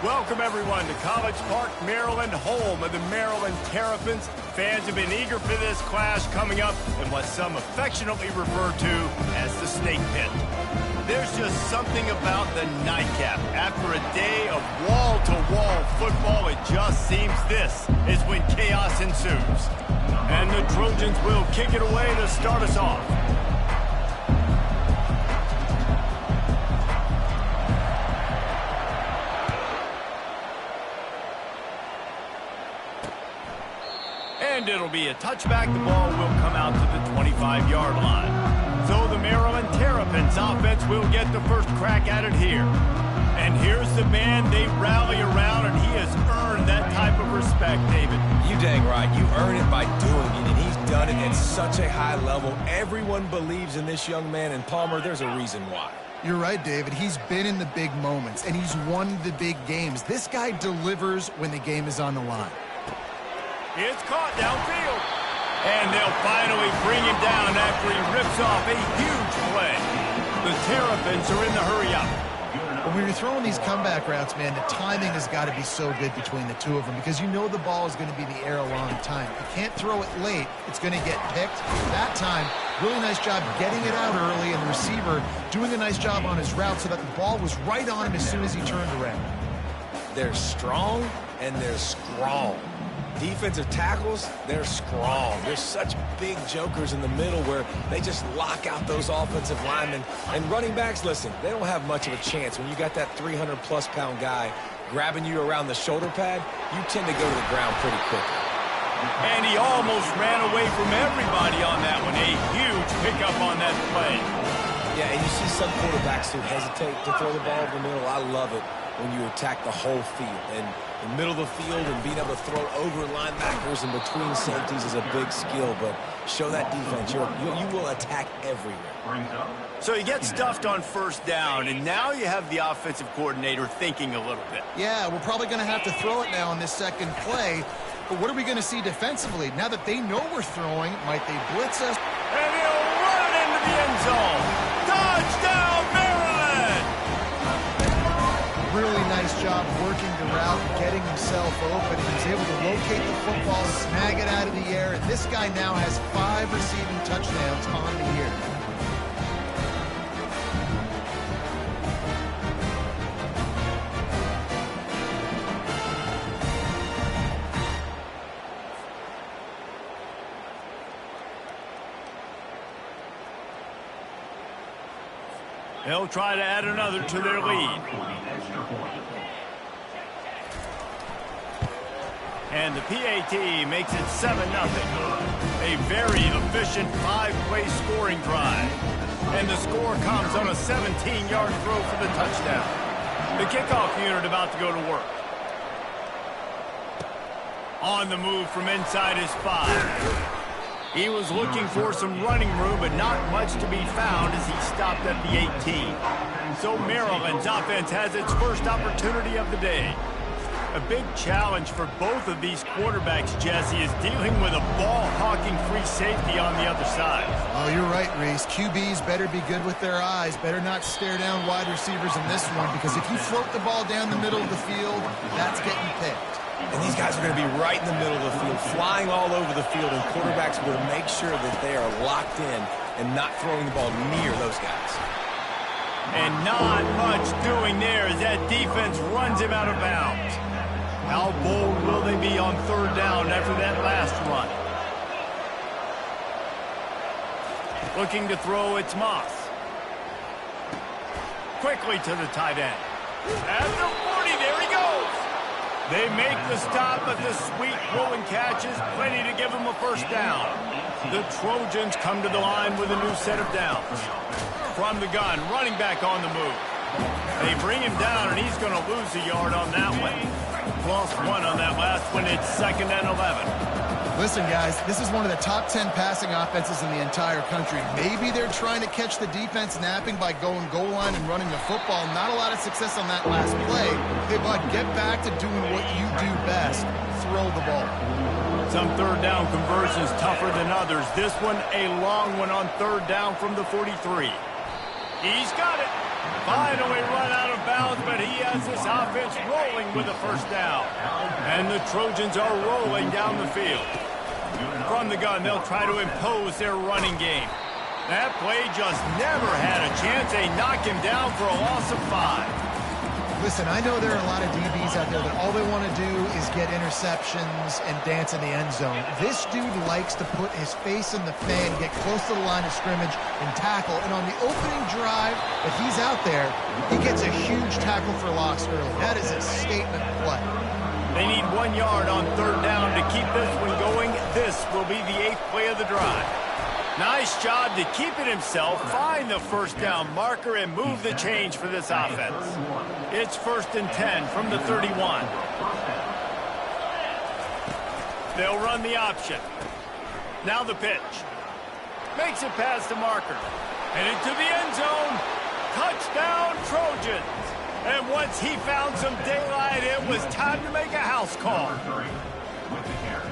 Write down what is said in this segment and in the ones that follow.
Welcome, everyone, to College Park, Maryland, home of the Maryland Terrapins. Fans have been eager for this clash coming up in what some affectionately refer to as the snake pit. There's just something about the nightcap. After a day of wall-to-wall football, it just seems this is when chaos ensues. And the Trojans will kick it away to start us off. And it'll be a touchback. The ball will come out to the 25-yard line. So the Maryland Terrapins offense will get the first crack at it here. And here's the man they rally around, and he has earned that type of respect, David. You dang right. You earn it by doing it, and he's done it at such a high level. Everyone believes in this young man, and Palmer, there's a reason why. You're right, David. He's been in the big moments, and he's won the big games. This guy delivers when the game is on the line. It's caught downfield. And they'll finally bring him down after he rips off a huge play. The Terrapins are in the hurry-up. When you're throwing these comeback routes, man, the timing has got to be so good between the two of them because you know the ball is going to be in the air a long time. You can't throw it late. It's going to get picked. That time, really nice job getting it out early, and the receiver doing a nice job on his route so that the ball was right on him as soon as he turned around. They're strong, and they're strong. Defensive tackles, they're strong. They're such big jokers in the middle where they just lock out those offensive linemen. And running backs, listen, they don't have much of a chance. When you got that 300-plus-pound guy grabbing you around the shoulder pad, you tend to go to the ground pretty quickly. And he almost ran away from everybody on that one. A huge pickup on that play. Yeah, and you see some quarterbacks who hesitate to throw the ball in the middle. I love it when you attack the whole field. And the middle of the field and being able to throw over linebackers and between safeties is a big skill, but show that defense. You will attack everywhere. So you get stuffed on first down, and now you have the offensive coordinator thinking a little bit. Yeah, we're probably going to have to throw it now in this second play, but what are we going to see defensively? Now that they know we're throwing, might they blitz us? And he'll run it into the end zone. Touchdown, Maryland! Really nice job working the route, getting himself open. He was able to locate the football, snag it out of the air, and this guy now has 5 receiving touchdowns on the year. They'll try to add another to their lead. And the PAT makes it 7-0. A very efficient 5-play scoring drive. And the score comes on a 17-yard throw for the touchdown. The kickoff unit about to go to work. On the move from inside his 5. He was looking for some running room, but not much to be found as he stopped at the 18. So Maryland's offense has its first opportunity of the day. A big challenge for both of these quarterbacks, Jesse, is dealing with a ball-hawking free safety on the other side. Oh, you're right, Reese. QBs better be good with their eyes, better not stare down wide receivers in this one, because if you float the ball down the middle of the field, that's getting picked. And these guys are going to be right in the middle of the field, flying all over the field, and quarterbacks will make sure that they are locked in and not throwing the ball near those guys. And not much doing there as that defense runs him out of bounds. How bold will they be on third down after that last run? Looking to throw, it's Moss. Quickly to the tight end. At the 40, there he goes. They make the stop, but the sweet rolling catch is plenty to give them a first down. The Trojans come to the line with a new set of downs. From the gun, running back on the move. They bring him down, and he's going to lose a yard on that one. Lost 1 on that last one. It's 2nd and 11. Listen, guys, this is one of the top 10 passing offenses in the entire country. Maybe they're trying to catch the defense napping by going goal line and running the football. Not a lot of success on that last play. Hey, bud, get back to doing what you do best. Throw the ball. Some third down conversions tougher than others. This one, a long one on third down from the 43. He's got it. Finally run out of bounds. bounds, but he has this offense rolling with a first down. And the Trojans are rolling down the field. From the gun, they'll try to impose their running game. That play just never had a chance. They knock him down for a loss of 5. Listen, I know there are a lot of DBs out there that all they want to do is get interceptions and dance in the end zone. This dude likes to put his face in the fan, get close to the line of scrimmage, and tackle. And on the opening drive, if he's out there, he gets a huge tackle for loss early. That is a statement play. They need 1 yard on third down to keep this one going. This will be the 8th play of the drive. Nice job to keep it himself, find the first down marker, and move the change for this offense. It's 1st and 10 from the 31. They'll run the option. Now the pitch. Makes it past the marker. And into the end zone. Touchdown, Trojans. And once he found some daylight, it was time to make a house call.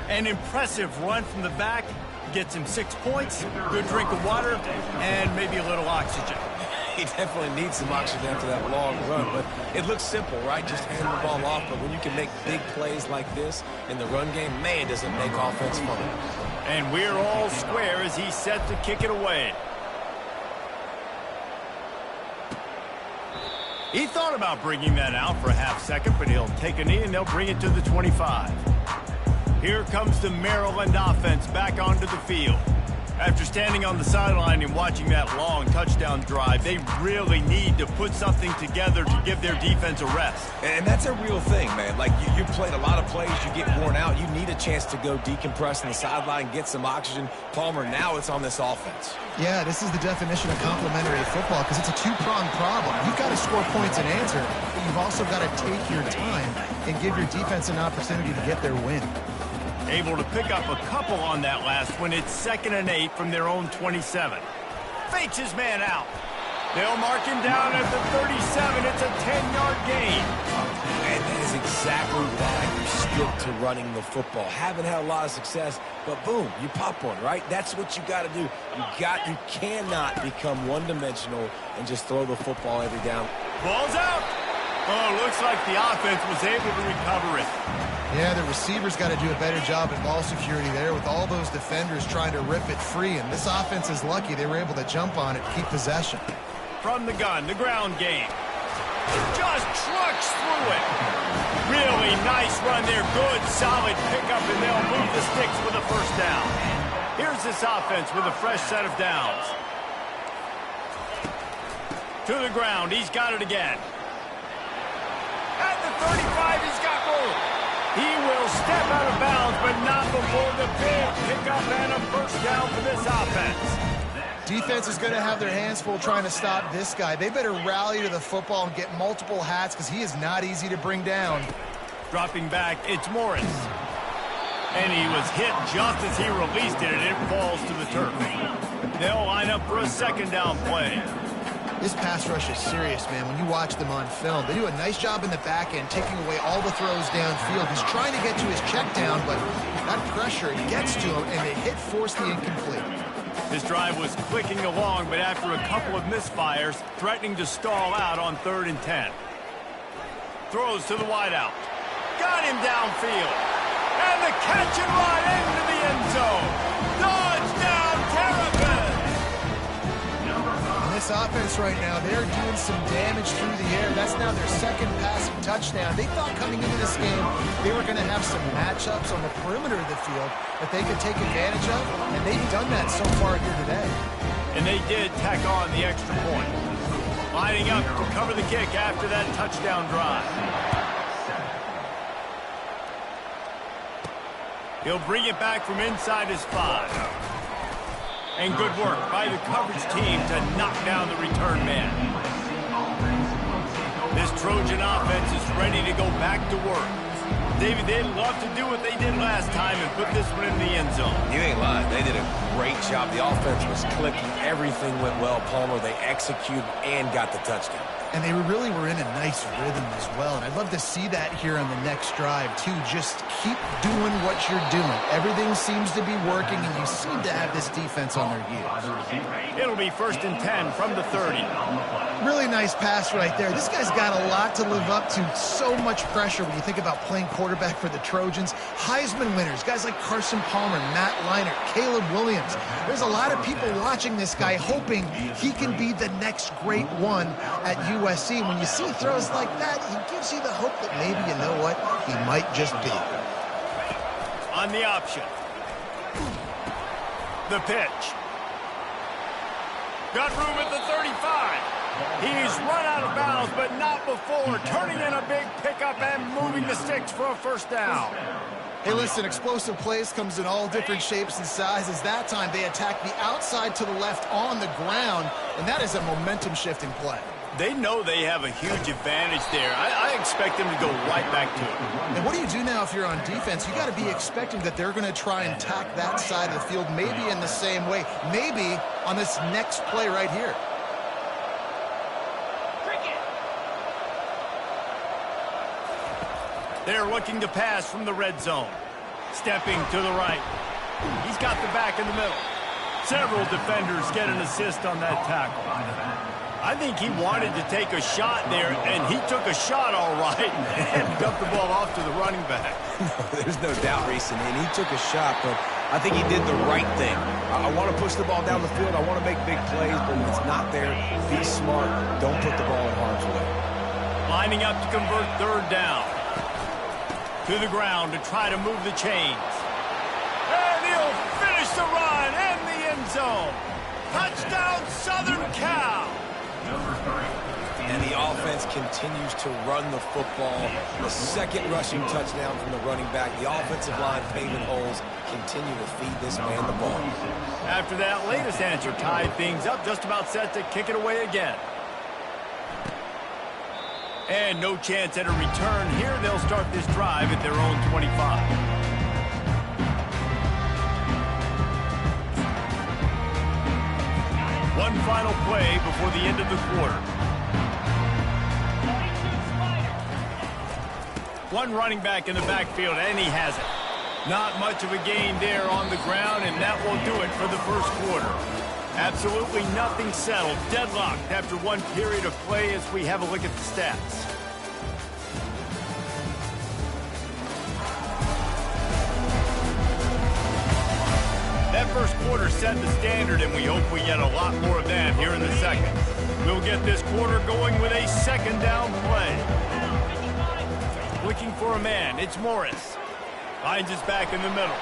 An impressive run from the back. Gets him 6 points, good drink of water, and maybe a little oxygen. He definitely needs some oxygen after that long run, but it looks simple, right? Just hand the ball off, but when you can make big plays like this in the run game, man, does it make offense fun. And we're all square as he's set to kick it away. He thought about bringing that out for a half second, but he'll take a knee and they'll bring it to the 25. Here comes the Maryland offense back onto the field. After standing on the sideline and watching that long touchdown drive, they really need to put something together to give their defense a rest. And that's a real thing, man. Like, you played a lot of plays, you get worn out. You need a chance to go decompress on the sideline, get some oxygen. Palmer, now it's on this offense. Yeah, this is the definition of complementary football because it's a two-pronged problem. You've got to score points and answer, but you've also got to take your time and give your defense an opportunity to get their win. Able to pick up a couple on that last one. It's 2nd and 8 from their own 27. Fakes his man out. They'll mark him down at the 37. It's a 10-yard gain. And that is exactly why you stick to running the football. Haven't had a lot of success, but boom, you pop one, right? That's what you got to do. You cannot become one-dimensional and just throw the football every down. Ball's out. Oh, looks like the offense was able to recover it. Yeah, the receivers got to do a better job at ball security there with all those defenders trying to rip it free, and this offense is lucky they were able to jump on it, keep possession. From the gun, the ground game. Just trucks through it. Really nice run there. Good, solid pickup, and they'll move the sticks with a first down. Here's this offense with a fresh set of downs. To the ground. He's got it again. At the 35, he's got room. He will step out of bounds, but not before the big pickup and a first down for this offense. Defense is going to have their hands full trying to stop this guy. They better rally to the football and get multiple hats because he is not easy to bring down. Dropping back, it's Morris. And he was hit just as he released it, and it falls to the turf. They'll line up for a 2nd down play. This pass rush is serious, man. When you watch them on film, they do a nice job in the back end, taking away all the throws downfield. He's trying to get to his check down, but that pressure gets to him, and the hit forced the incomplete. This drive was clicking along, but after a couple of misfires, threatening to stall out on 3rd and 10. Throws to the wideout. Got him downfield. And the catch and run into the end zone. Touchdown, Terrapins! This offense right now, they're doing some damage through the air. That's now their 2nd passing touchdown. They thought coming into this game they were going to have some matchups on the perimeter of the field that they could take advantage of, and they've done that so far here today. And they did tack on the extra point. Lining up to cover the kick after that touchdown drive. He'll bring it back from inside his 5. And good work by the coverage team to knock down the return man. This Trojan offense is ready to go back to work. David, they'd love to do what they did last time and put this one in the end zone. You ain't lying. They did a great job. The offense was clicking. Everything went well, Palmer. They executed and got the touchdown. And they really were in a nice rhythm as well. And I'd love to see that here on the next drive, too. Just keep doing what you're doing. Everything seems to be working, and you seem to have this defense on their heels. It'll be 1st and 10 from the 30. Really nice pass right there. This guy's got a lot to live up to. So much pressure when you think about playing quarterback for the Trojans. Heisman winners, guys like Carson Palmer, Matt Leinart, Caleb Williams. There's a lot of people watching this guy hoping he can be the next great one at USC. When you see throws like that, he gives you the hope that maybe, you know what, he might just be. On the option. The pitch. Got room at the 35. He's run out of bounds, but not before turning in a big pickup and moving the sticks for a 1st down. Hey, listen, explosive plays comes in all different shapes and sizes. That time they attack the outside to the left on the ground, and that is a momentum-shifting play. They know they have a huge advantage there. I expect them to go right back to it. And what do you do now if you're on defense? You got to be expecting that they're going to try and attack that side of the field, maybe in the same way, maybe on this next play right here. They're looking to pass from the red zone. Stepping to the right. He's got the back in the middle. Several defenders get an assist on that tackle. I think he wanted to take a shot there, and he took a shot all right and dumped the ball off to the running back. There's no doubt, Reese, and he took a shot, but I think he did the right thing. I want to push the ball down the field. I want to make big plays, but when it's not there, be smart. Don't put the ball in harm's way. Lining up to convert 3rd down. To the ground to try to move the chains. And he'll finish the run in the end zone. Touchdown, Southern Cal. And the offense continues to run the football. The 2nd rushing touchdown from the running back. The offensive line paving holes. Continue to feed this man the ball. After that latest answer tied things up, just about set to kick it away again. And no chance at a return here. They'll start this drive at their own 25. One final play before the end of the quarter. One running back in the backfield, and he has it. Not much of a gain there on the ground, and that will do it for the 1st quarter. Absolutely nothing settled. Deadlocked after one period of play as we have a look at the stats. That 1st quarter set the standard, and we hope we get a lot more of that here in the 2nd. We'll get this quarter going with a 2nd down play. Looking for a man. It's Morris. Finds his back in the middle.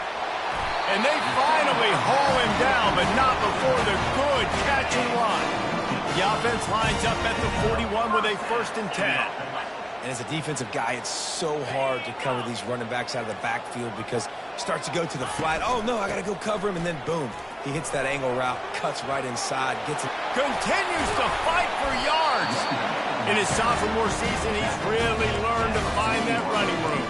And they finally haul him down, but not before the good catch and run. The offense lines up at the 41 with a 1st and 10. And as a defensive guy, it's so hard to cover these running backs out of the backfield because he starts to go to the flat. Oh, no, I got to go cover him. And then, boom, he hits that angle route, cuts right inside, gets it. Continues to fight for yards. In his sophomore season, he's really learned to find that running room.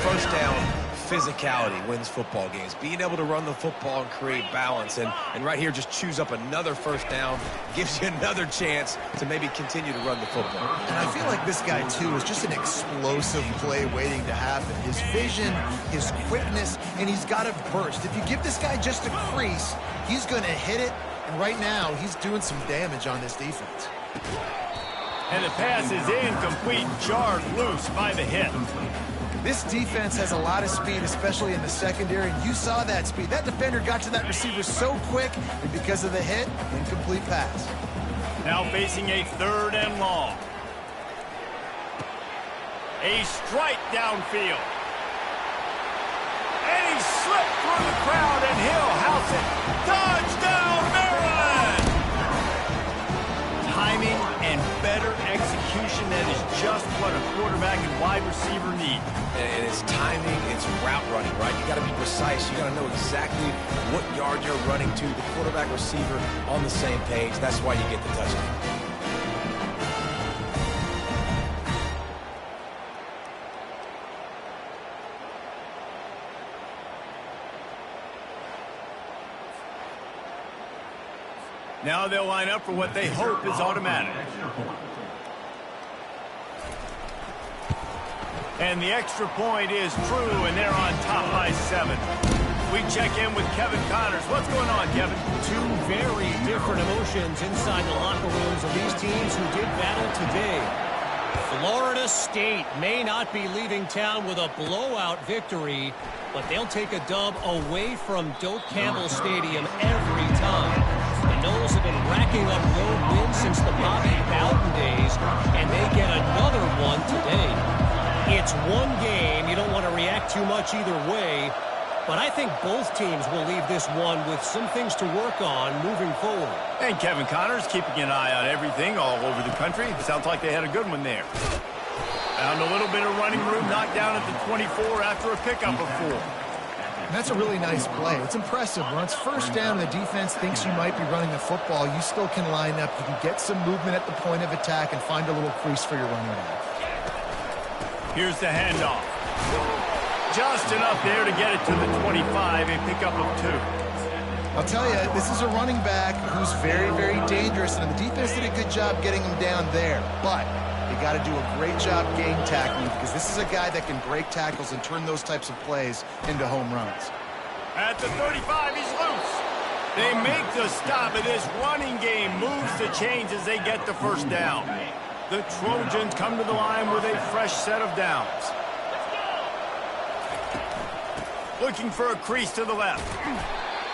1st down, physicality wins football games. Being able to run the football and create balance. And right here, just choose up another 1st down. Gives you another chance to maybe continue to run the football. And I feel like this guy, too, is just an explosive play waiting to happen. His vision, his quickness, and he's got a burst. If you give this guy just a crease, he's going to hit it. And right now, he's doing some damage on this defense. And the pass is incomplete, jarred loose by the hit. This defense has a lot of speed, especially in the secondary, and you saw that speed. That defender got to that receiver so quick, and because of the hit, incomplete pass. Now facing a 3rd and long. A strike downfield. And he slipped through the crowd, and he'll house it. Touchdown, Maryland! Timing and better execution, that is just what a quarterback and wide receiver need. And it's timing, it's route running, right? You got to be precise. You got to know exactly what yard you're running to. The quarterback receiver on the same page. That's why you get the touchdown. Now they'll line up for what they hope is automatic. And the extra point is true, and they're on top by 7. We check in with Kevin Connors. What's going on, Kevin? Two very different emotions inside the locker rooms of these teams who did battle today. Florida State may not be leaving town with a blowout victory, but they'll take a dub away from Doak Campbell Stadium every time. The Noles have been racking up road wins since the Bobby Bowden days, and they get another one today. It's one game. You don't want to react too much either way, but I think both teams will leave this one with some things to work on moving forward. And Kevin Connors keeping an eye on everything all over the country. Sounds like they had a good one there. Found a little bit of running room, knocked down at the 24 after a pickup of 4. And that's a really nice play. It's impressive. When it's first down and the defense thinks you might be running the football, you still can line up. You can get some movement at the point of attack and find a little crease for your running back. Here's the handoff. Just enough there to get it to the 25, a pickup of 2. I'll tell you, this is a running back who's very, very dangerous, and the defense did a good job getting him down there. But you got to do a great job game tackling, because this is a guy that can break tackles and turn those types of plays into home runs. At the 35, he's loose. They make the stop, and this running game moves the chains as they get the first down. The Trojans come to the line with a fresh set of downs. Looking for a crease to the left.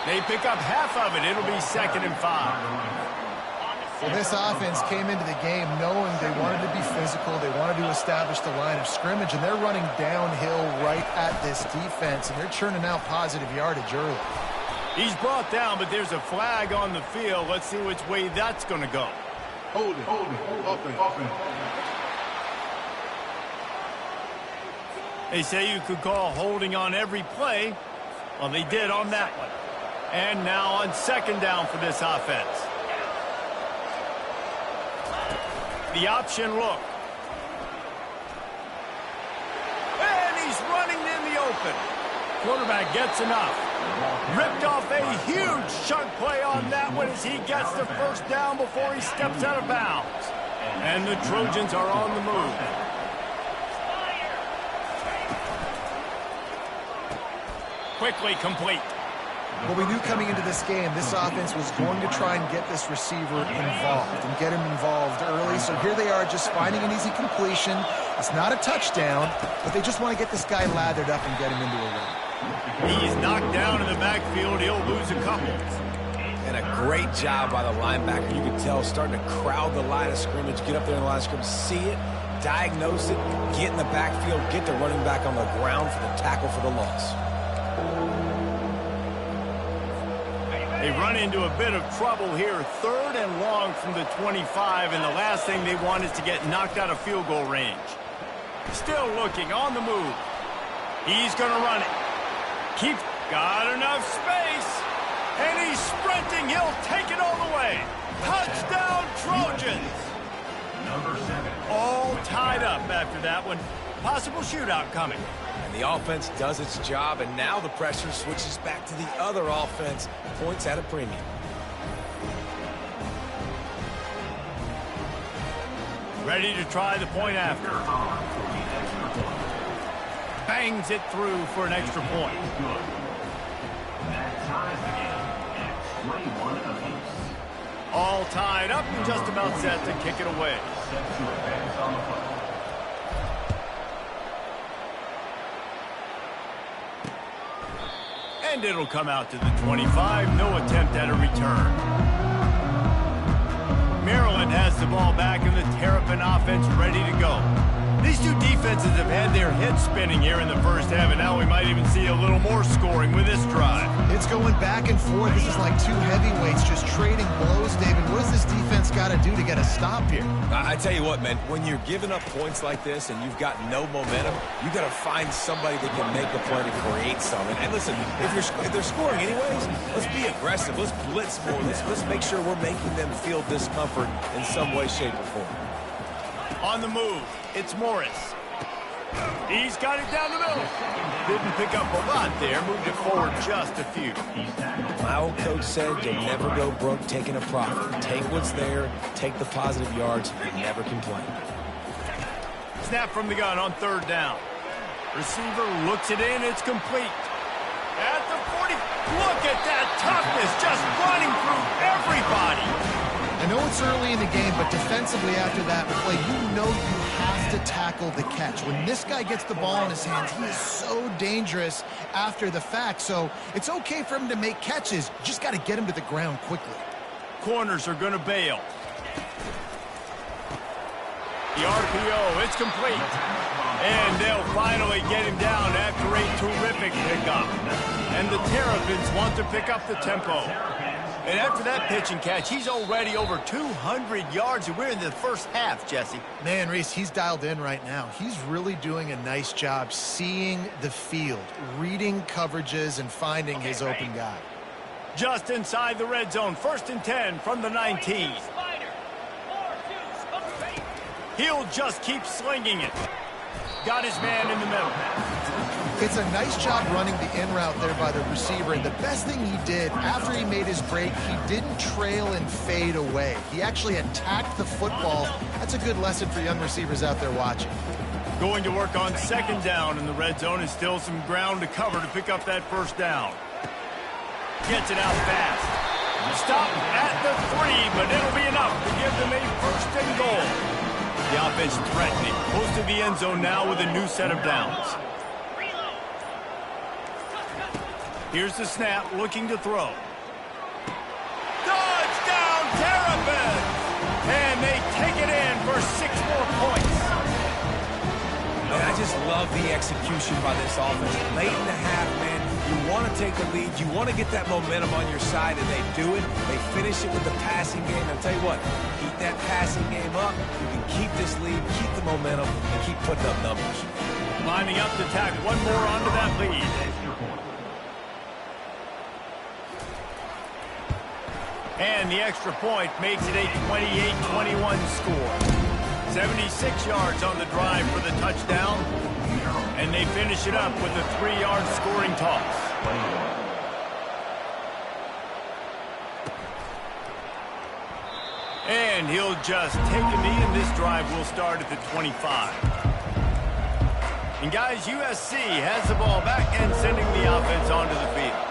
They pick up half of it. It'll be 2nd and 5. Well, this offense came into the game knowing they wanted to be physical. They wanted to establish the line of scrimmage, and they're running downhill right at this defense, and they're churning out positive yardage early. He's brought down, but there's a flag on the field. Let's see which way that's going to go. Hold it, open. They say you could call holding on every play. Well, they did on that one. And now on 2nd down for this offense. The option look. And he's running in the open. Quarterback gets enough. Ripped off a huge chunk play on that one as he gets the first down before he steps out of bounds. And the Trojans are on the move. Quickly complete. Well, we knew coming into this game, this offense was going to try and get this receiver involved and get him involved early. So here they are just finding an easy completion. It's not a touchdown, but they just want to get this guy lathered up and get him into a run. He's knocked down in the backfield. He'll lose a couple. And a great job by the linebacker. You can tell starting to crowd the line of scrimmage, get up there in the line of scrimmage, see it, diagnose it, get in the backfield, get the running back on the ground for the tackle for the loss. They run into a bit of trouble here. 3rd and long from the 25, and the last thing they want is to get knocked out of field goal range. Still looking on the move. He's going to run it. Got enough space. And he's sprinting. He'll take it all the way. Touchdown, Trojans. All tied up after that one. Possible shootout coming. And the offense does its job, and now the pressure switches back to the other offense. Points at a premium. Ready to try the point after. Bangs it through for an extra point. All tied up and just about set to kick it away. And it'll come out to the 25. No attempt at a return. Maryland has the ball back and the Terrapin offense ready to go. These two defenses have had their heads spinning here in the first half, and now we might even see a little more scoring with this drive. It's going back and forth. This is like two heavyweights just trading blows, David. What does this defense got to do to get a stop here? I tell you what, man, when you're giving up points like this and you've got no momentum, you got to find somebody that can make a play to create something. And listen, if they're scoring anyways, let's be aggressive. Let's blitz more. Let's make sure we're making them feel discomfort in some way, shape, or form. On the move, it's Morris. He's got it down the middle. Didn't pick up a lot there, moved it forward just a few. My old coach said you'll never go broke taking a profit. Take what's there, take the positive yards, and never complain. Snap from the gun on third down. Receiver looks it in, it's complete. At the 40, look at that toughness, just running through everybody. I know it's early in the game, but defensively after that play, you know you have to tackle the catch. When this guy gets the ball in his hands, he is so dangerous after the fact. So it's okay for him to make catches. You just got to get him to the ground quickly. Corners are going to bail. The RPO, it's complete. And they'll finally get him down after a terrific pickup. And the Terrapins want to pick up the tempo. And after that pitch and catch, he's already over 200 yards, and we're in the first half, Jesse. Man, Reese, he's dialed in right now. He's really doing a nice job seeing the field, reading coverages, and finding his open guy. Just inside the red zone, 1st and 10 from the 19. He'll just keep slinging it. Got his man in the middle. It's a nice job running the in route there by the receiver, and the best thing he did after he made his break, he didn't trail and fade away. He actually attacked the football. That's a good lesson for young receivers out there watching. Going to work on 2nd down in the red zone, and still some ground to cover to pick up that 1st down. Gets it out fast. Stop at the 3, but it'll be enough to give them a 1st and goal. The offense threatening, close to the end zone now with a new set of downs. Here's the snap, looking to throw. Touchdown, Terrapins! And they take it in for 6 more points. Man, I just love the execution by this offense. Late in the half, man, you want to take the lead. You want to get that momentum on your side, and they do it. They finish it with the passing game. I'll tell you what, keep that passing game up. You can keep this lead, keep the momentum, and keep putting up numbers. Lining up to tack one more onto that lead. And the extra point makes it a 28-21 score. 76 yards on the drive for the touchdown. And they finish it up with a 3-yard scoring toss. And he'll just take a knee, and this drive will start at the 25. And guys, USC has the ball back and sending the offense onto the field.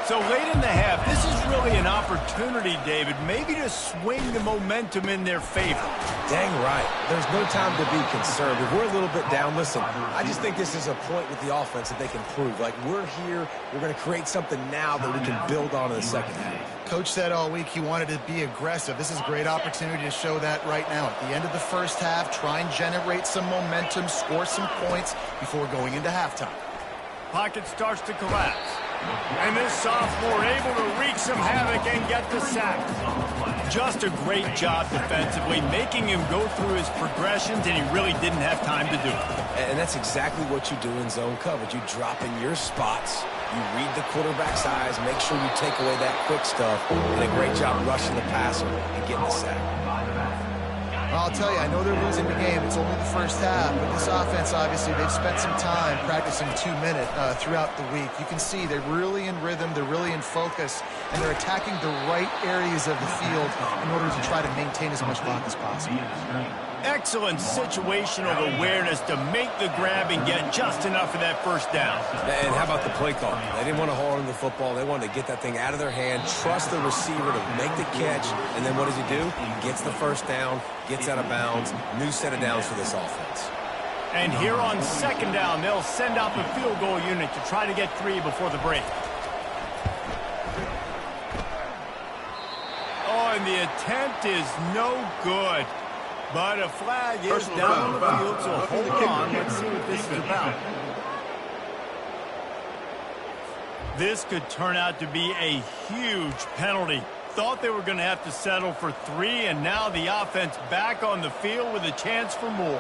So late in the half, this is really an opportunity, David, maybe to swing the momentum in their favor. Dang right. There's no time to be concerned. If we're a little bit down, listen, I just think this is a point with the offense that they can prove. Like, we're here, we're going to create something now that we can build on in the second half. Coach said all week he wanted to be aggressive. This is a great opportunity to show that right now. At the end of the first half, try and generate some momentum, score some points before going into halftime. Pocket starts to collapse. And this sophomore able to wreak some havoc and get the sack. Just a great job defensively, making him go through his progressions, and he really didn't have time to do it. And that's exactly what you do in zone coverage. You drop in your spots, you read the quarterback's eyes, make sure you take away that quick stuff, and a great job rushing the passer and getting the sack. I'll tell you, I know they're losing the game. It's only the first half, but this offense, obviously, they've spent some time practicing 2-minute throughout the week. You can see they're really in rhythm, they're really in focus, and they're attacking the right areas of the field in order to try to maintain as much clock as possible. Excellent situational awareness to make the grab and get just enough of that 1st down. And how about the play call? They didn't want to hold on to the football. They wanted to get that thing out of their hand, trust the receiver to make the catch, and then what does he do? He gets the 1st down, gets out of bounds, new set of downs for this offense. And here on 2nd down, they'll send out the field goal unit to try to get 3 before the break. Oh, and the attempt is no good. But a flag is down on the field, so hold on. Let's see what this is about. This could turn out to be a huge penalty. Thought they were going to have to settle for 3, and now the offense back on the field with a chance for more.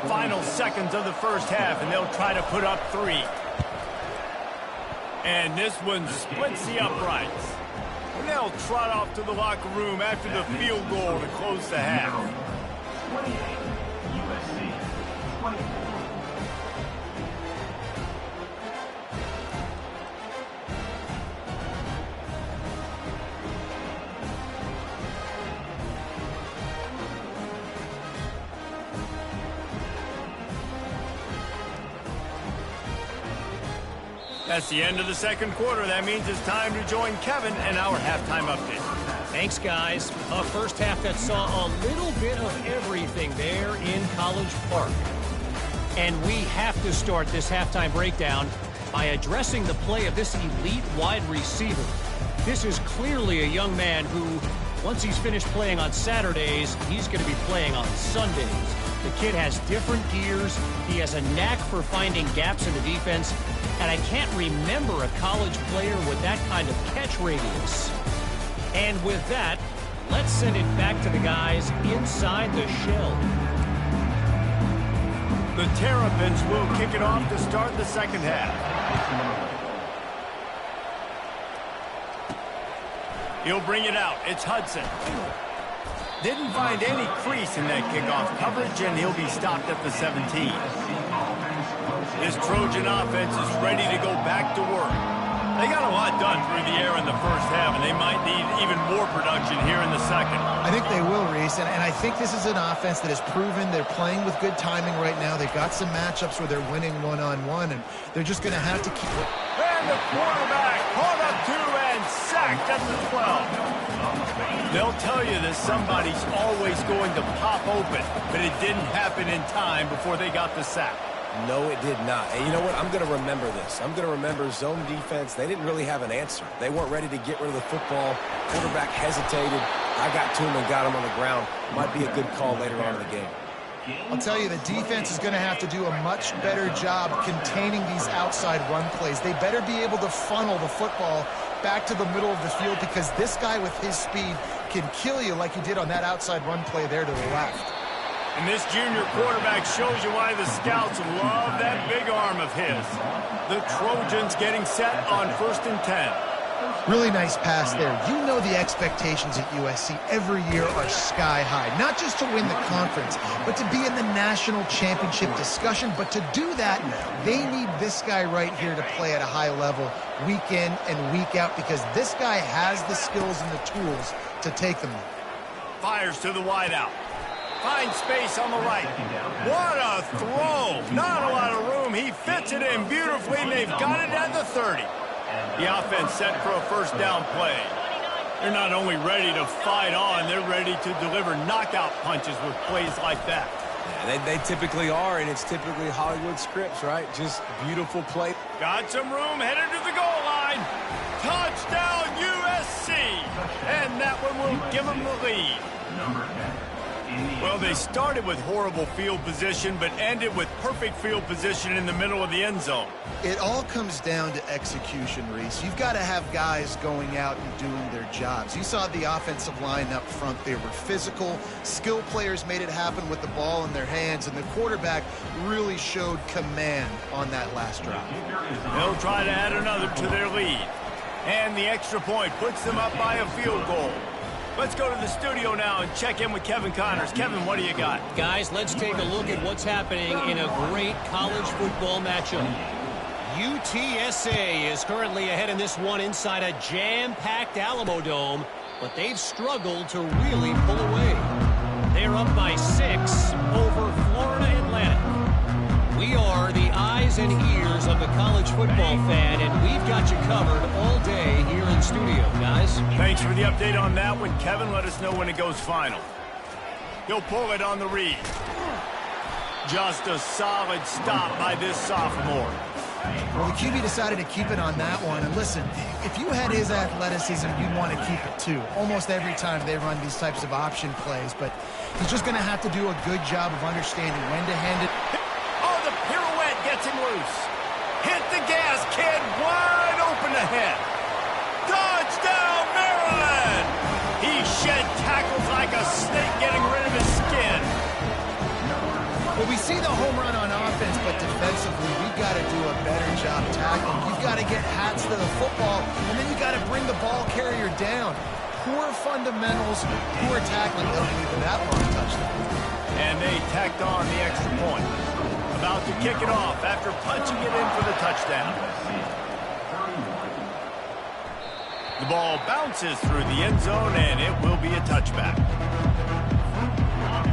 Final seconds of the first half, and they'll try to put up 3. And this one splits the uprights. And they'll trot off to the locker room after the field goal to close the half. 28, USC, 24. That's the end of the second quarter. That means it's time to join Kevin and our halftime update. Thanks, guys. A first half that saw a little bit of everything there in College Park. And we have to start this halftime breakdown by addressing the play of this elite wide receiver. This is clearly a young man who, once he's finished playing on Saturdays, he's going to be playing on Sundays. The kid has different gears. He has a knack for finding gaps in the defense. And I can't remember a college player with that kind of catch radius. And with that, let's send it back to the guys inside the shell. The Terrapins will kick it off to start the second half. He'll bring it out. It's Hudson. Didn't find any crease in that kickoff coverage, and he'll be stopped at the 17. This Trojan offense is ready to go back to work. They got a lot done through the air in the first half, and they might need even more production here in the second. I think they will, Reese, and I think this is an offense that has proven they're playing with good timing right now. They've got some matchups where they're winning one-on-one, and they're just going to have to keep it. And the quarterback caught up to and sacked at the 12. They'll tell you that somebody's always going to pop open, but it didn't happen in time before they got the sack. No, it did not. And you know what? I'm going to remember this. I'm going to remember zone defense. They didn't really have an answer. They weren't ready to get rid of the football. Quarterback hesitated. I got to him and got him on the ground. Might be a good call later on in the game. I'll tell you, the defense is going to have to do a much better job containing these outside run plays. They better be able to funnel the football back to the middle of the field, because this guy with his speed can kill you like he did on that outside run play there to the left. And this junior quarterback shows you why the scouts love that big arm of his. The Trojans getting set on 1st and 10. Really nice pass there. You know the expectations at USC every year are sky high. Not just to win the conference, but to be in the national championship discussion. But to do that, they need this guy right here to play at a high level week in and week out, because this guy has the skills and the tools to take them. Fires to the wideout. Finds space on the right. What a throw. Not a lot of room. He fits it in beautifully, and they've got it at the 30. The offense set for a first down play. They're not only ready to fight on, they're ready to deliver knockout punches with plays like that. Yeah, they typically are, and it's typically Hollywood scripts, right? Just beautiful play. Got some room, headed to the goal line. Touchdown USC. And that one will give them the lead. Well, they started with horrible field position, but ended with perfect field position in the middle of the end zone. It all comes down to execution, Reese. You've got to have guys going out and doing their jobs. You saw the offensive line up front. They were physical. Skill players made it happen with the ball in their hands, and the quarterback really showed command on that last drive. They'll try to add another to their lead. And the extra point puts them up by a field goal. Let's go to the studio now and check in with Kevin Connors. Kevin, what do you got? Guys, let's take a look at what's happening in a great college football matchup. UTSA is currently ahead in this one inside a jam-packed Alamo Dome, but they've struggled to really pull away. They're up by 6 over Florida Atlantic. We are the eyes and ears of the college football fan, and we've got you covered all day here in studio, guys. Thanks for the update on that one, Kevin. Let us know when it goes final. He'll pull it on the read. Just a solid stop by this sophomore. Well, the QB decided to keep it on that one. And listen, if you had his athleticism, you'd want to keep it too. Almost every time they run these types of option plays. But he's just going to have to do a good job of understanding when to hand it. Oh, the pirouette gets him loose. Hit the gas, kid. Wide open ahead. Touchdown, Maryland! He shed tackles like a snake getting rid of his skin. Well, we see the home run on offense, but defensively, we've got to do a better job tackling. You've got to get hats to the football, and then you got to bring the ball carrier down. Poor fundamentals, poor tackling. They'll lead to that long touchdown. And they tacked on the extra point. About to kick it off after punching it in for the touchdown. The ball bounces through the end zone, and it will be a touchback.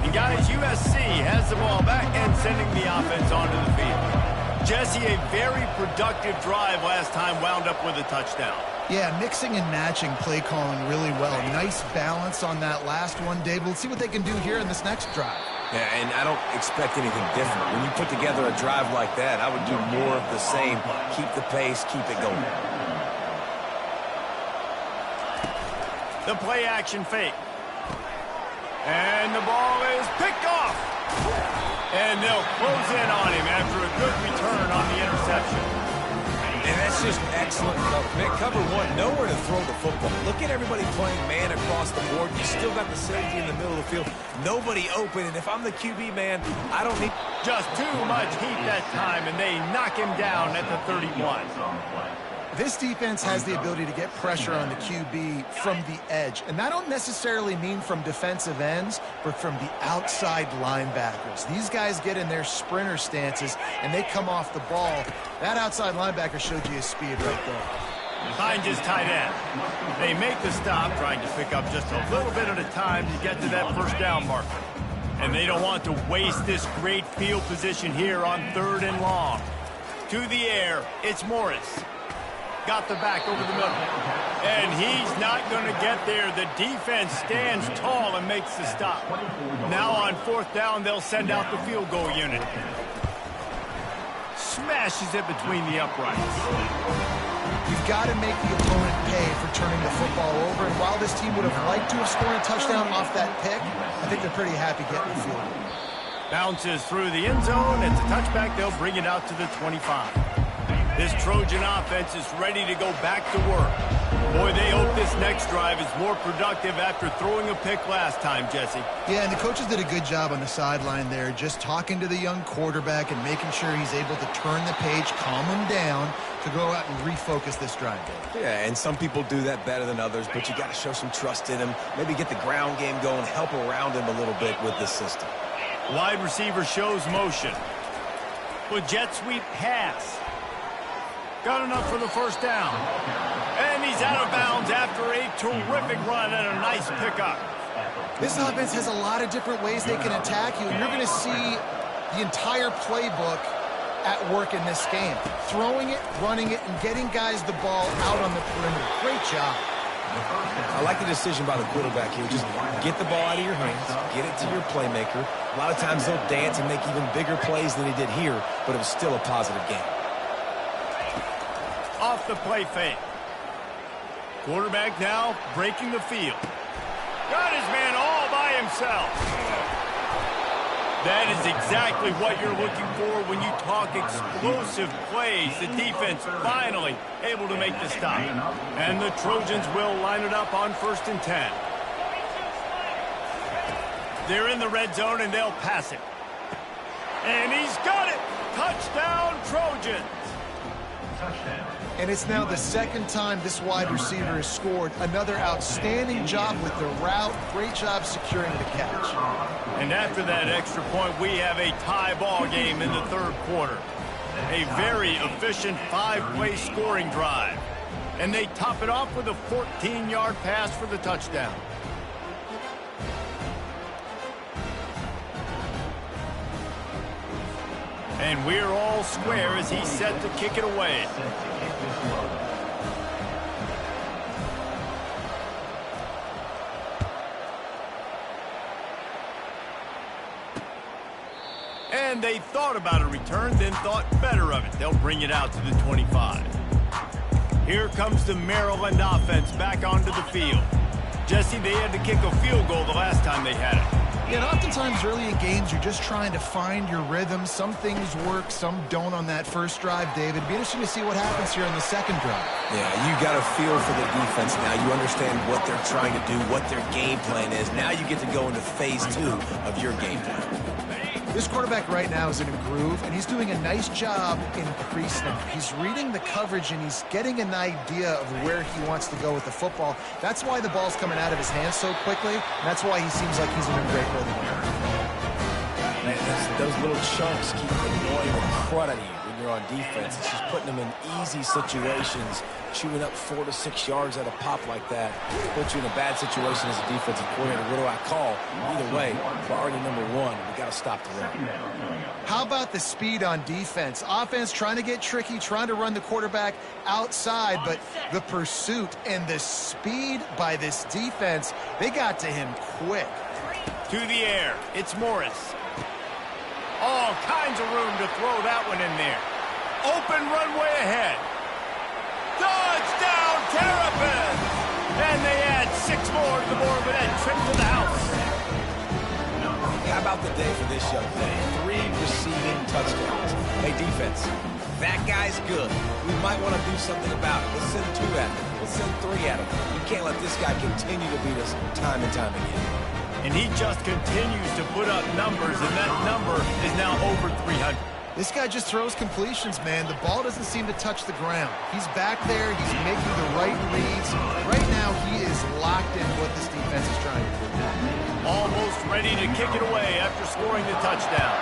And guys, USC has the ball back and sending the offense onto the field. Jesse, a very productive drive last time wound up with a touchdown. Yeah, mixing and matching play calling really well. Nice balance on that last one, Dave. Let's see what they can do here in this next drive. Yeah, and I don't expect anything different. When you put together a drive like that, I would do more of the same. Keep the pace, keep it going. The play action fake. And the ball is picked off. And they'll close in on him after a good return on the interception. And that's just excellent cover. Man, cover one, nowhere to throw the football. Look at everybody playing man across the board. You still got the safety in the middle of the field. Nobody open, and if I'm the QB, man, I don't need... Just too much heat that time, and they knock him down at the 31. This defense has the ability to get pressure on the QB from the edge. And that don't necessarily mean from defensive ends, but from the outside linebackers. These guys get in their sprinter stances, and they come off the ball. That outside linebacker showed you his speed right there. Finds his tight end. They make the stop, trying to pick up just a little bit at a time to get to that first down marker. And they don't want to waste this great field position here on 3rd and long. To the air, it's Morris. Got the back over the middle. And he's not going to get there. The defense stands tall and makes the stop. Now on 4th down, they'll send out the field goal unit. Smashes it between the uprights. You've got to make the opponent pay for turning the football over. And while this team would have liked to have scored a touchdown off that pick, I think they're pretty happy getting the field goal. Bounces through the end zone. It's a touchback. They'll bring it out to the 25. This Trojan offense is ready to go back to work. Boy, they hope this next drive is more productive after throwing a pick last time, Jesse. Yeah, and the coaches did a good job on the sideline there, just talking to the young quarterback and making sure he's able to turn the page, calm him down, to go out and refocus this drive. Yeah, and some people do that better than others, but you got to show some trust in him. Maybe get the ground game going, help around him a little bit with this system. Wide receiver shows motion. With jet sweep pass. Got enough for the first down. And he's out of bounds after a terrific run and a nice pickup. This offense has a lot of different ways they can attack you, and you're going to see the entire playbook at work in this game. Throwing it, running it, and getting guys the ball out on the perimeter. Great job. I like the decision by the quarterback here. Just get the ball out of your hands, get it to your playmaker. A lot of times they'll dance and make even bigger plays than he did here, but it was still a positive game. Off the play fake. Quarterback now breaking the field. Got his man all by himself. That is exactly what you're looking for when you talk explosive plays. The defense finally able to make the stop. And the Trojans will line it up on 1st and 10. They're in the red zone and they'll pass it. And he's got it. Touchdown, Trojans. Touchdown. And it's now the second time this wide receiver has scored. Another outstanding job with the route. Great job securing the catch. And after that extra point, we have a tie ball game in the 3rd quarter. A very efficient 5-play scoring drive. And they top it off with a 14-yard pass for the touchdown. And we're all square as he's set to kick it away. And they thought about a return, then thought better of it. They'll bring it out to the 25. Here comes the Maryland offense back onto the field. Jesse, they had to kick a field goal the last time they had it. Yeah, and oftentimes early in games, you're just trying to find your rhythm. Some things work, some don't on that first drive, David. It'd be interesting to see what happens here in the second drive. Yeah, you got a feel for the defense now. You understand what they're trying to do, what their game plan is. Now you get to go into phase 2 of your game plan. This quarterback right now is in a groove, and he's doing a nice job in pre-snap. He's reading the coverage, and he's getting an idea of where he wants to go with the football. That's why the ball's coming out of his hands so quickly, and that's why he seems like he's in a great rhythm. Man, those little chunks keep annoying the crud out of you. When you're on defense. It's just putting them in easy situations. Chewing up 4 to 6 yards at a pop like that puts you in a bad situation as a defensive coordinator. What do I call? Either way, priority number one, we got to stop the run. How about the speed on defense? Offense trying to get tricky, trying to run the quarterback outside, but the pursuit and the speed by this defense, they got to him quick. To the air, it's Morris. All kinds of room to throw that one in there. Open runway ahead. Touchdown, Terrapins! And they add 6 more to the board with that trip to the house. How about the day for this young thing? 3 receiving touchdowns. Hey, defense, that guy's good. We might want to do something about it. Let's send 2 at him. Let's send 3 at him. You can't let this guy continue to beat us time and time again. And he just continues to put up numbers, and that number is now over 300. This guy just throws completions, man. The ball doesn't seem to touch the ground. He's back there. He's making the right reads. Right now, he is locked in what this defense is trying to do. Almost ready to kick it away after scoring the touchdown.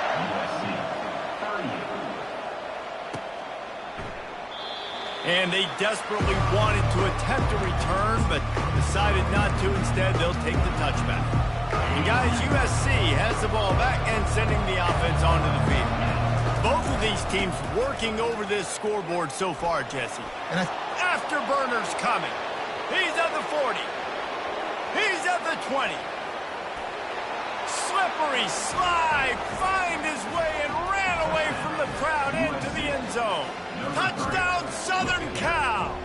And they desperately wanted to attempt a return, but decided not to. Instead, they'll take the touchback. And guys, USC has the ball back and sending the offense onto the field. Both of these teams working over this scoreboard so far, Jesse. And Afterburner's coming. He's at the 40. He's at the 20. Slippery slide, find his way and ran away from the crowd into the end zone. Touchdown, Southern Cal.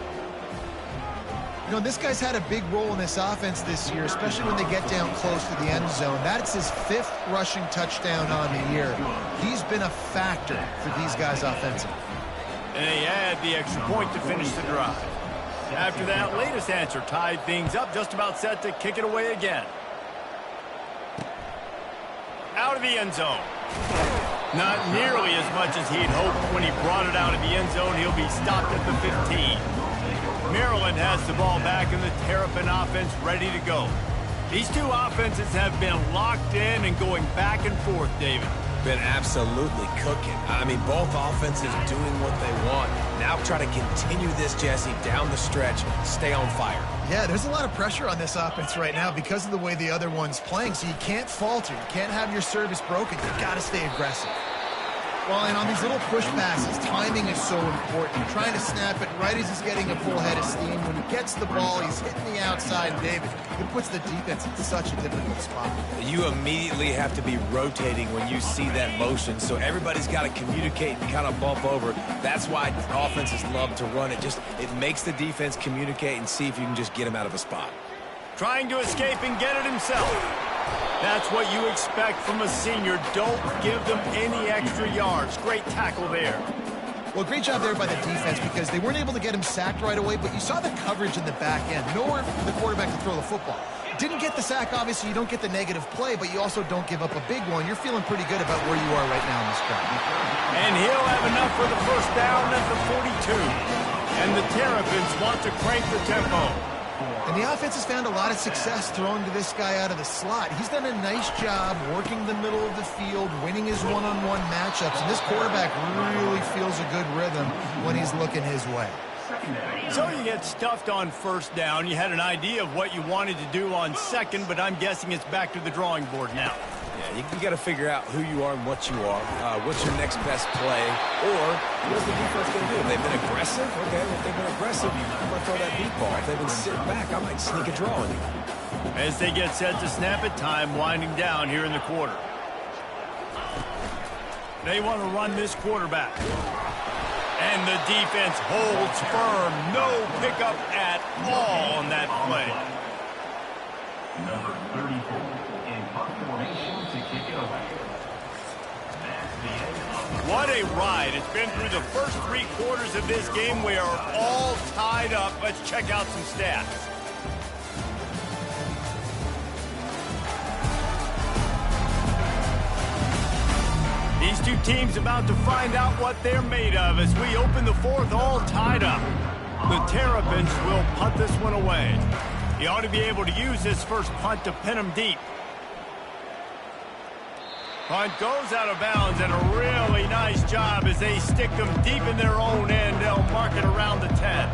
You know, this guy's had a big role in this offense this year, especially when they get down close to the end zone. That's his 5th rushing touchdown on the year. He's been a factor for these guys offensively. And they add the extra point to finish the drive. After that latest answer tied things up, just about set to kick it away again. Out of the end zone. Not nearly as much as he'd hoped when he brought it out of the end zone. He'll be stopped at the 15. Maryland has the ball back and the Terrapin offense ready to go. These two offenses have been locked in and going back and forth, David. Been absolutely cooking. I mean, both offenses doing what they want. Now try to continue this, Jesse, down the stretch. Stay on fire. Yeah, there's a lot of pressure on this offense right now because of the way the other one's playing, so you can't falter. You can't have your service broken. You've got to stay aggressive. Well, and on these little push passes, timing is so important. You're trying to snap it right as he's getting a full head of steam. When he gets the ball, he's hitting the outside, and David, it puts the defense in such a difficult spot. You immediately have to be rotating when you see that motion, so everybody's got to communicate and kind of bump over. That's why offenses love to run it. It makes the defense communicate and see if you can just get him out of a spot. Trying to escape and get it himself. That's what you expect from a senior. Don't give them any extra yards. Great tackle there. Well, great job there by the defense because they weren't able to get him sacked right away, but you saw the coverage in the back end. Nowhere for the quarterback to throw the football. Didn't get the sack, obviously. You don't get the negative play, but you also don't give up a big one. You're feeling pretty good about where you are right now in this drive. And he'll have enough for the first down at the 42. And the Terrapins want to crank the tempo. And the offense has found a lot of success throwing to this guy out of the slot. He's done a nice job working the middle of the field, winning his one-on-one matchups, and this quarterback really feels a good rhythm when he's looking his way. So you get stuffed on first down. You had an idea of what you wanted to do on second, but I'm guessing it's back to the drawing board now. Yeah, you got to figure out who you are and what you are. What's your next best play? Or what's the defense going to do? They've been aggressive? Okay, well, if they've been aggressive, I'm going to throw that deep ball. If they've been sitting back, I might sneak a draw in here. As they get set to snap it, time winding down here in the quarter. They want to run this quarterback. And the defense holds firm. No pickup at all on that play. Number 34 in punt formation to kick it away. That's the end. What a ride. It's been through the first 3 quarters of this game. We are all tied up. Let's check out some stats. These two teams about to find out what they're made of as we open the 4th all tied up. The Terrapins will punt this one away. He ought to be able to use this first punt to pin him deep. Punt goes out of bounds, and a really nice job as they stick them deep in their own end. They'll mark it around the 10.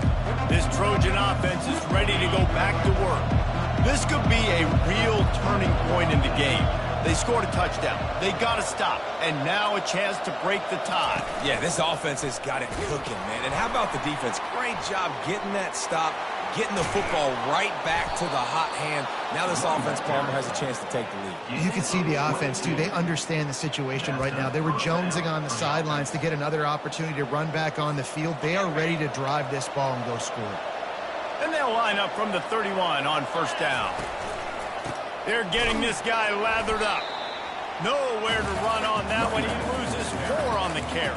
This Trojan offense is ready to go back to work. This could be a real turning point in the game. They scored a touchdown. They got to stop. And now a chance to break the tie. Yeah, this offense has got it cooking, man. And how about the defense? Great job getting that stop, getting the football right back to the hot hand. Now this offense, Palmer, has a chance to take the lead. You can see the offense, too. They understand the situation right now. They were jonesing on the sidelines to get another opportunity to run back on the field. They are ready to drive this ball and go score. And they'll line up from the 31 on first down. They're getting this guy lathered up. Nowhere to run on that one. He loses 4 on the carry.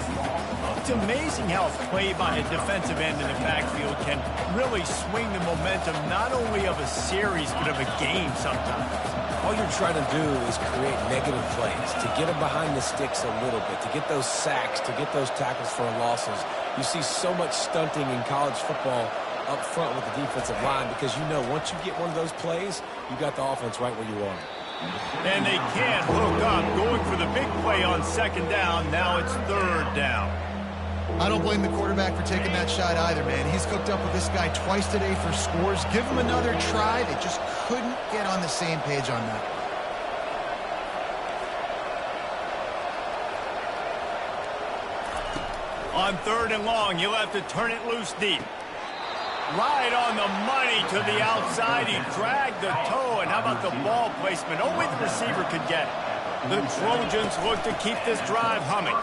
It's amazing how a play by a defensive end in the backfield can really swing the momentum not only of a series but of a game sometimes. All you're trying to do is create negative plays, to get them behind the sticks a little bit, to get those sacks, to get those tackles for losses. You see so much stunting in college football up front with the defensive line because you know once you get one of those plays, you got the offense right where you want it. And they can't hook up, going for the big play on second down. Now it's third down. I don't blame the quarterback for taking that shot either, man. He's cooked up with this guy twice today for scores. Give him another try. They just couldn't get on the same page on that. On third and long, he'll have to turn it loose deep. Right on the money to the outside. He dragged the toe, and how about the ball placement? Only the receiver could get it. The Trojans look to keep this drive humming.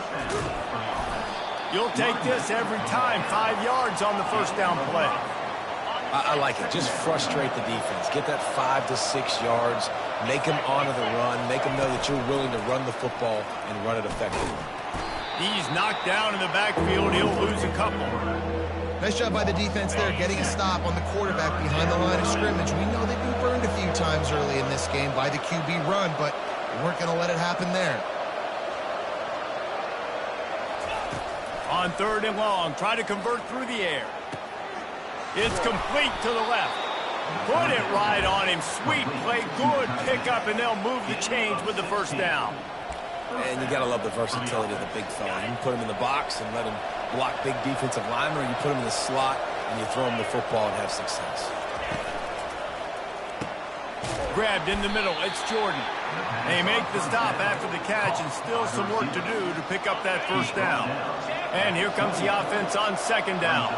You'll take this every time. 5 yards on the first down play. I like it. Just frustrate the defense. Get that 5 to 6 yards. Make them honor the run. Make them know that you're willing to run the football and run it effectively. He's knocked down in the backfield. He'll lose a couple. Nice job by the defense there, getting a stop on the quarterback behind the line of scrimmage. We know they've been burned a few times early in this game by the QB run, but we weren't going to let it happen there. On third and long, try to convert through the air. It's complete to the left. Put it right on him. Sweet play, good pickup, and they'll move the chains with the first down. And you got to love the versatility of the big fella. You can put him in the box and let him block big defensive linemen, or you put him in the slot and you throw him the football and have success. Grabbed in the middle. It's Jordan. They make the stop after the catch, and still some work to do to pick up that first down. And here comes the offense on second down.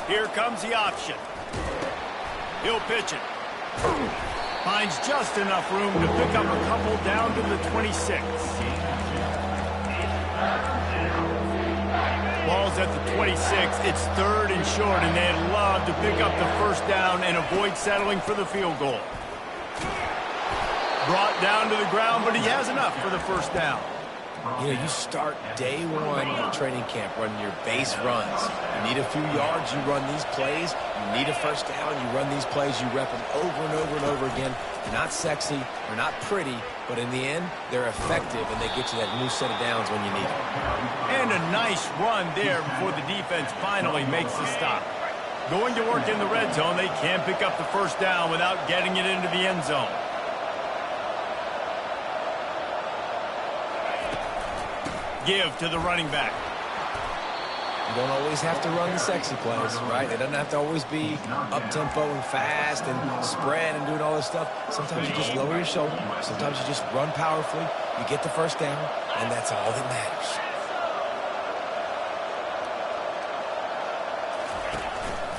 Here comes the option. He'll pitch it. Finds just enough room to pick up a couple down to the 26. Ball's at the 26. It's third and short, and they'd love to pick up the first down and avoid settling for the field goal. Brought down to the ground, but he has enough for the first down. You know, you start day one of training camp running your base runs. You need a few yards, you run these plays. You need a first down, you run these plays. You rep them over and over and over again. They're not sexy, they're not pretty, but in the end, they're effective, and they get you that new set of downs when you need them. And a nice run there before the defense finally makes the stop. Going to work in the red zone, they can't pick up the first down without getting it into the end zone. Give to the running back. You don't always have to run the sexy plays, right? It doesn't have to always be up-tempo and fast and spread and doing all this stuff. Sometimes you just lower your shoulder. Sometimes you just run powerfully. You get the first down, and that's all that matters.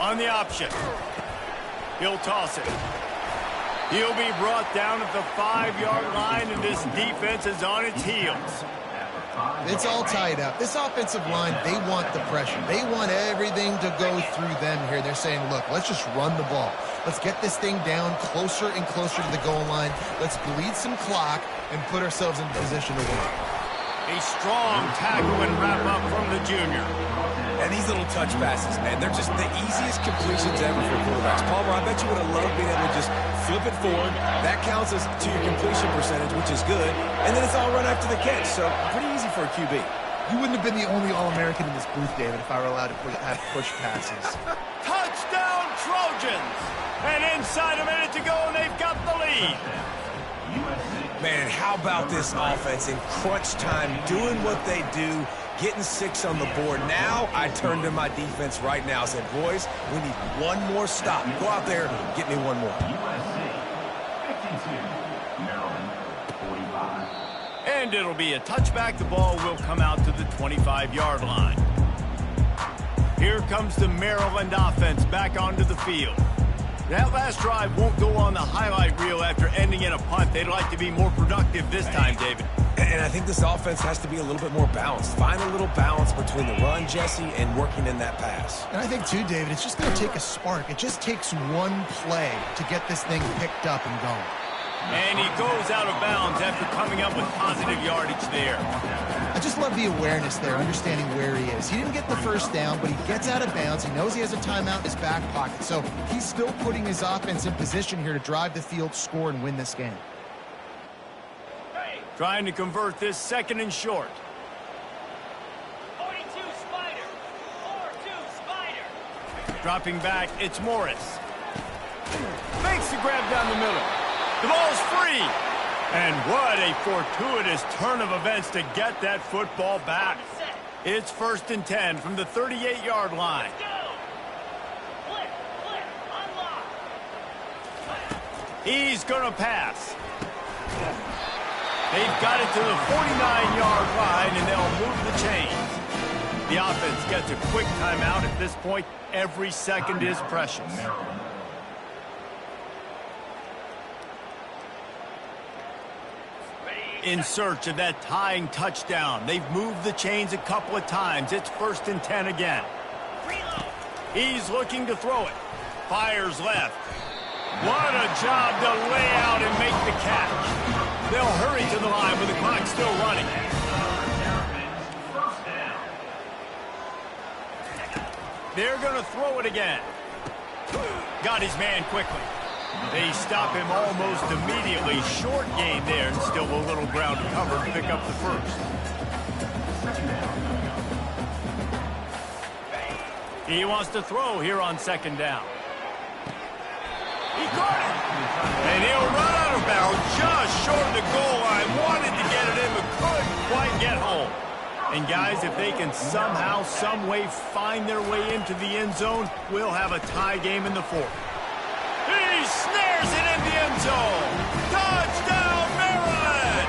On the option. He'll toss it. He'll be brought down at the 5-yard line, and this defense is on its heels. It's all tied up. This offensive line, they want the pressure. They want everything to go through them here. They're saying, look, let's just run the ball. Let's get this thing down closer and closer to the goal line. Let's bleed some clock and put ourselves in position to win. A strong tackle and wrap up from the junior. And these little touch passes, man, they're just the easiest completions ever for quarterbacks. Palmer, I bet you would have loved being able to just flip it forward. That counts as to your completion percentage, which is good. And then it's all run after the catch, so pretty easy for a QB. You wouldn't have been the only All-American in this booth, David, if I were allowed to have push passes. Touchdown, Trojans! And inside a minute to go, and they've got the lead. Man, how about this offense in crunch time, doing what they do, getting 6 on the board. Now I turn to my defense right now and say, boys, we need one more stop. Go out there and get me one more. And it'll be a touchback. The ball will come out to the 25-yard line. Here comes the Maryland offense back onto the field. That last drive won't go on the highlight reel after ending in a punt. They'd like to be more productive this time, David. And I think this offense has to be a little bit more balanced. Find a little balance between the run, Jesse, and working in that pass. And I think, too, David, it's just going to take a spark. It just takes one play to get this thing picked up and going. And he goes out of bounds after coming up with positive yardage there. I just love the awareness there, understanding where he is. He didn't get the first down, but he gets out of bounds. He knows he has a timeout in his back pocket. So he's still putting his offense in position here to drive the field, score, and win this game. Trying to convert this second and short. 42 Spider. 4-2 Spider. Dropping back, it's Morris. Makes the grab down the middle. The ball's free. And what a fortuitous turn of events to get that football back. It's 1st and 10 from the 38-yard line. Flip, unlock. He's going to pass. They've got it to the 49-yard line, and they'll move the chains. The offense gets a quick timeout. At this point, every second is precious. In search of that tying touchdown. They've moved the chains a couple of times. It's 1st and 10 again. He's looking to throw it. Fires left. What a job to lay out and make the catch. They'll hurry to the line with the clock still running. They're going to throw it again. Got his man quickly. They stop him almost immediately. Short gain there, and still a little ground to cover to pick up the first. He wants to throw here on 2nd down. He caught it. And he'll run out of bounds just short of the goal line. Wanted to get it in, but couldn't quite get home. And guys, if they can somehow, some way find their way into the end zone, we'll have a tie game in the 4th. He snares it in the end zone. Touchdown, Maryland!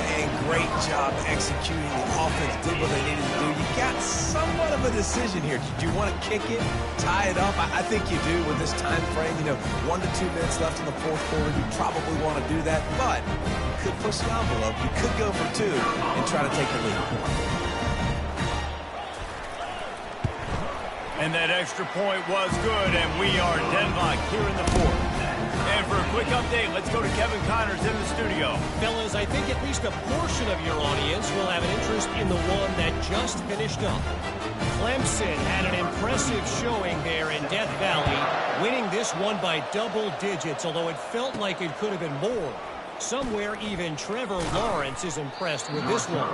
And great job executing. The offense did what they needed to do. You got somewhat of a decision here. Do you want to kick it, tie it up? I think you do with this time frame. 1 to 2 minutes left in the 4th quarter. You probably want to do that, but you could push the envelope. You could go for 2 and try to take the lead. And that extra point was good, and we are deadlocked here in the 4th. And for a quick update, let's go to Kevin Connors in the studio. Fellas, I think at least a portion of your audience will have an interest in the one that just finished up. Clemson had an impressive showing there in Death Valley, winning this one by double digits, although it felt like it could have been more. Somewhere even Trevor Lawrence is impressed with this one.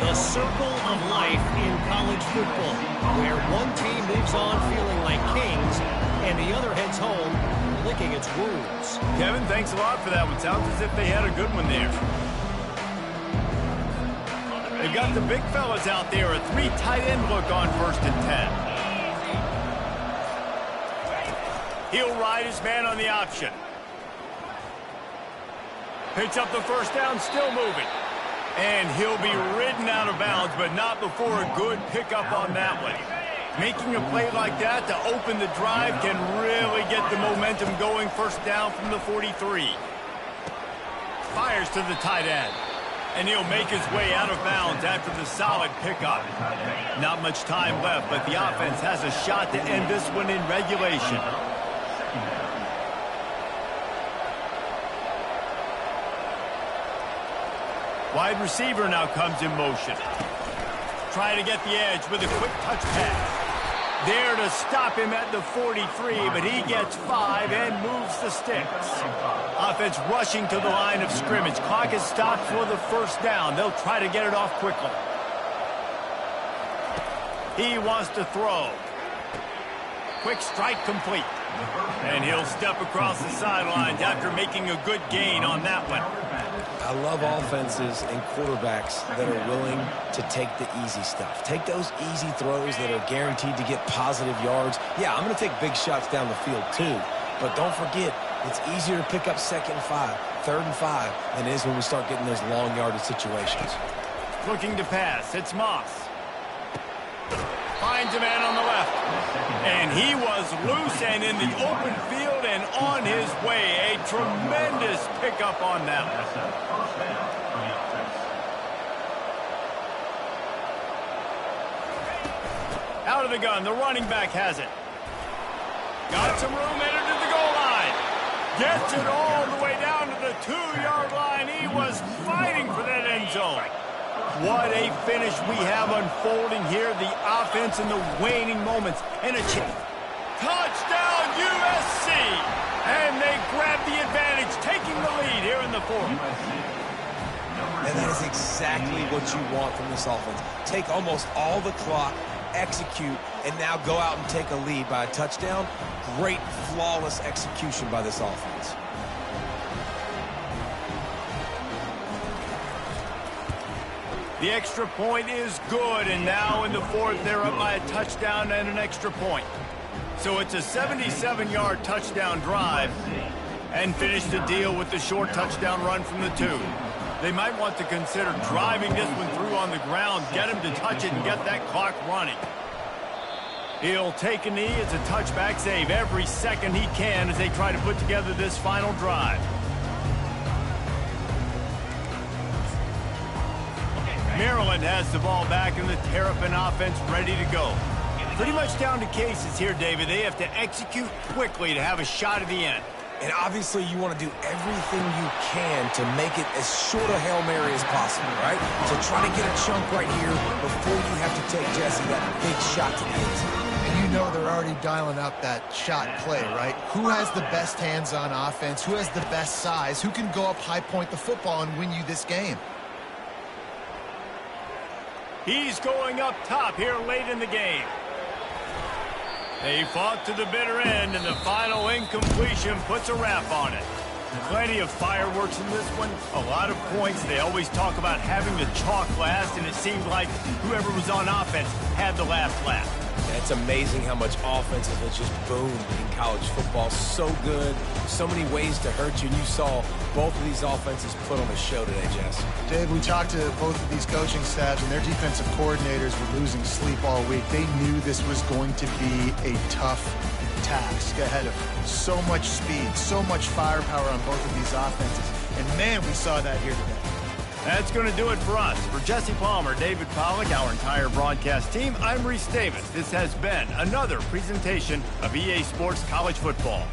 The circle of life in college football, where one team moves on feeling like kings and the other heads home licking its wounds. Kevin, thanks a lot for that one. Sounds as if they had a good one there. They've got the big fellas out there, a 3 tight end look on 1st and 10. He'll ride his man on the option. Picks up the 1st down, still moving. And he'll be ridden out of bounds, but not before a good pickup on that one. Making a play like that to open the drive can really get the momentum going. 1st down from the 43. Fires to the tight end. And he'll make his way out of bounds after the solid pickup. Not much time left, but the offense has a shot to end this one in regulation. Wide receiver now comes in motion. Trying to get the edge with a quick touch pass. There to stop him at the 43, but he gets 5 and moves the sticks. Offense rushing to the line of scrimmage. Clock is stopped for the first down. They'll try to get it off quickly. He wants to throw. Quick strike complete. And he'll step across the sidelines after making a good gain on that one. I love offenses and quarterbacks that are willing to take the easy stuff. Take those easy throws that are guaranteed to get positive yards. Yeah, I'm going to take big shots down the field too. But don't forget, it's easier to pick up 2nd and 5, 3rd and 5 than it is when we start getting those long yardage situations. Looking to pass. It's Moss. Finds a man on the left. And he was loose and in the open field and on his way. A tremendous pickup on that one. Out of the gun. The running back has it. Got some room, entered to the goal line. Gets it all the way down to the 2-yard line. He was fighting for that end zone. What a finish we have unfolding here. The offense in the waning moments. And a chance. Touchdown USC! And they grab the advantage, taking the lead here in the 4th. And that is exactly what you want from this offense. Take almost all the clock, execute, and now go out and take a lead by a touchdown. Great, flawless execution by this offense. The extra point is good, and now in the 4th, they're up by a touchdown and an extra point. So it's a 77-yard touchdown drive, and finish the deal with the short touchdown run from the 2. They might want to consider driving this one through on the ground, get him to touch it, and get that clock running. He'll take a knee. It's a touchback save every second he can as they try to put together this final drive. Maryland has the ball back and the Terrapin offense ready to go. Pretty much down to cases here, David. They have to execute quickly to have a shot at the end. And obviously you want to do everything you can to make it as short a Hail Mary as possible, right? So try to get a chunk right here before you have to take, Jesse, that big shot to the end zone. And you know they're already dialing up that shot play, right? Who has the best hands on offense? Who has the best size? Who can go up high point the football and win you this game? He's going up top here late in the game. They fought to the bitter end, and the final incompletion puts a wrap on it. Plenty of fireworks in this one, a lot of points. They always talk about having the chalk last, and it seemed like whoever was on offense had the last laugh. It's amazing how much offense has just boomed in college football. So good, so many ways to hurt you. And you saw both of these offenses put on a show today, Jess. Dave, we talked to both of these coaching staffs, and their defensive coordinators were losing sleep all week. They knew this was going to be a tough task ahead of them. So much speed, so much firepower on both of these offenses. And, man, we saw that here today. That's going to do it for us. For Jesse Palmer, David Pollack, our entire broadcast team, I'm Reese Davis. This has been another presentation of EA Sports College Football.